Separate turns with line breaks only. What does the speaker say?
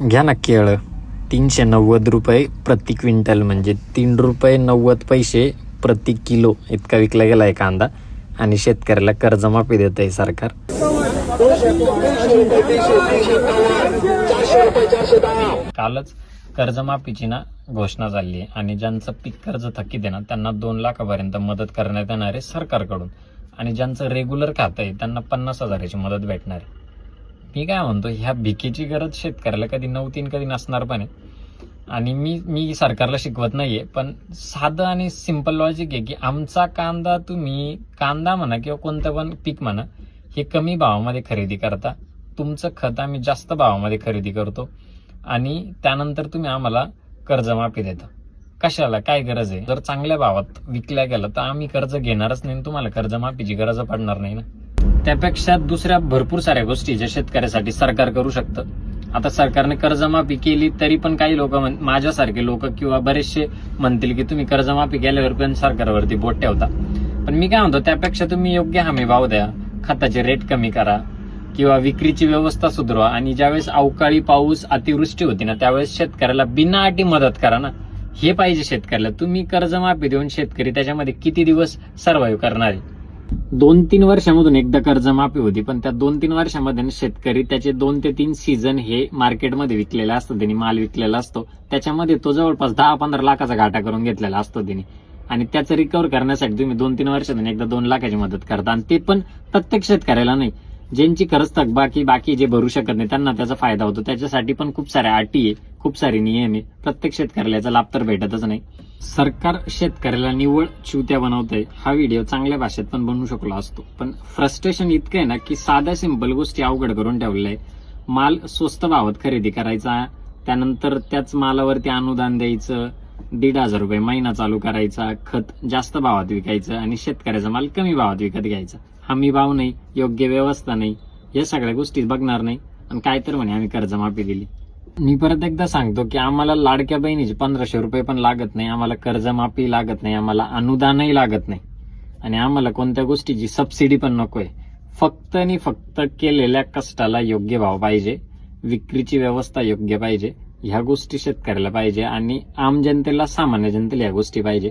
घ्या ना केळं 390 रुपये प्रति क्विंटल म्हणजे 3 रुपये 90 पैसे प्रति किलो इतका विकला गेला आहे कांदा. आणि शेतकऱ्याला कर्जमाफी देत आहे सरकार. कालच कर्जमाफीची घोषणा झाली आहे आणि ज्यांचं पीक कर्ज थकीत आहे त्यांना 2 लाखापर्यंत मदत करण्यात येणार आहे सरकारकडून. आणि ज्यांचं रेग्युलर खातं आहे त्यांना 50,000ची मदत भेटणार आहे. मी काय म्हणतो, ह्या भिकेची गरज शेतकऱ्याला कधी नव्हती कधी नसणार पण आहे. आणि मी सरकारला शिकवत नाहीये, पण साधं आणि सिंपल लॉजिक आहे की आमचा कांदा तुम्ही कांदा म्हणा किंवा कोणतं पण पीक म्हणा हे कमी भावामध्ये खरेदी करता, तुमचं खत आम्ही जास्त भावामध्ये खरेदी करतो आणि त्यानंतर तुम्ही आम्हाला कर्जमाफी देता. कशाला, काय गरज आहे? जर चांगल्या भावात विकल्या गेलं तर आम्ही कर्ज घेणारच नाही, तुम्हाला कर्जमाफीची गरज पडणार नाही ना. त्यापेक्षा दुसऱ्या भरपूर साऱ्या गोष्टी ज्या शेतकऱ्यासाठी सरकार करू शकतं. आता सरकारने कर्जमाफी केली तरी पण काही लोक, माझ्यासारखे लोक किंवा बरेचसे म्हणतील की तुम्ही कर्जमाफी केल्यावर पण सरकारवरती बोट ठेवता. पण मी काय म्हणतो, त्यापेक्षा तुम्ही योग्य हमी भाव द्या, खताचे रेट कमी करा किंवा विक्रीची व्यवस्था सुधारवा. आणि ज्यावेळेस अवकाळी पाऊस अतिवृष्टी होती ना त्यावेळेस शेतकऱ्याला बिना अटी मदत करा ना. हे पाहिजे शेतकऱ्याला. तुम्ही कर्जमाफी देऊन शेतकरी त्याच्यामध्ये किती दिवस सर्व्हाइव्ह करणार आहे? 2-3 वर्षामधून एकदा कर्जमाफी होती, पण त्या 2-3 वर्षामध्ये शेतकरी त्याचे 2 ते 3 सीझन हे मार्केटमध्ये विकलेला असतो, त्यांनी माल विकलेला असतो. त्याच्यामध्ये तो जवळपास 10-15 लाखाचा घाटा करून घेतलेला असतो त्यांनी. आणि त्याचं रिकव्हर करण्यासाठी तुम्ही 2-3 वर्षातून एकदा 2 लाखाची मदत करता. आणि ते पण प्रत्येक शेतकऱ्याला नाही, ज्यांची खरंच बाकी जे भरू शकत नाही त्यांना त्याचा फायदा होतो. त्याच्यासाठी पण खूप साऱ्या अटी आहे, खूप सारे नियम आहे. प्रत्येक शेतकऱ्याला याचा लाभ तर भेटतच नाही. सरकार शेतकऱ्याला निव्वळ चिवत्या बनवतंय. हा व्हिडिओ चांगल्या भाषेत पण बनवू शकलो असतो, पण फ्रस्ट्रेशन इतकं आहे ना की साध्या सिंपल गोष्टी अवघड करून ठेवलेल्या आहे. माल स्वस्त भावात खरेदी करायचा, त्यानंतर त्याच मालावरती अनुदान द्यायचं, 1,500 रुपये महिना चालू करायचा, खत जास्त भावात विकायचं आणि शेतकऱ्याचा माल कमी भावात विकत घ्यायचा. हमी भाव नाही, योग्य व्यवस्था नाही, या सगळ्या गोष्टी बघणार नाही. आणि काय तर म्हणे आम्ही कर्जमाफी दिली. मी परत एकदा सांगतो की आम्हाला लाडक्या बहिणीचे 1,500 रुपये पण लागत नाही, आम्हाला कर्जमाफी लागत नाही, आम्हाला अनुदानही लागत नाही आणि आम्हाला कोणत्या गोष्टीची सबसिडी पण नकोय. फक्त आणि फक्त केलेल्या कष्टाला योग्य भाव पाहिजे, विक्रीची व्यवस्था योग्य पाहिजे, ह्या गोष्टी शेतकऱ्याला पाहिजे आणि आम जनतेला, सामान्य जनतेला ह्या गोष्टी पाहिजे.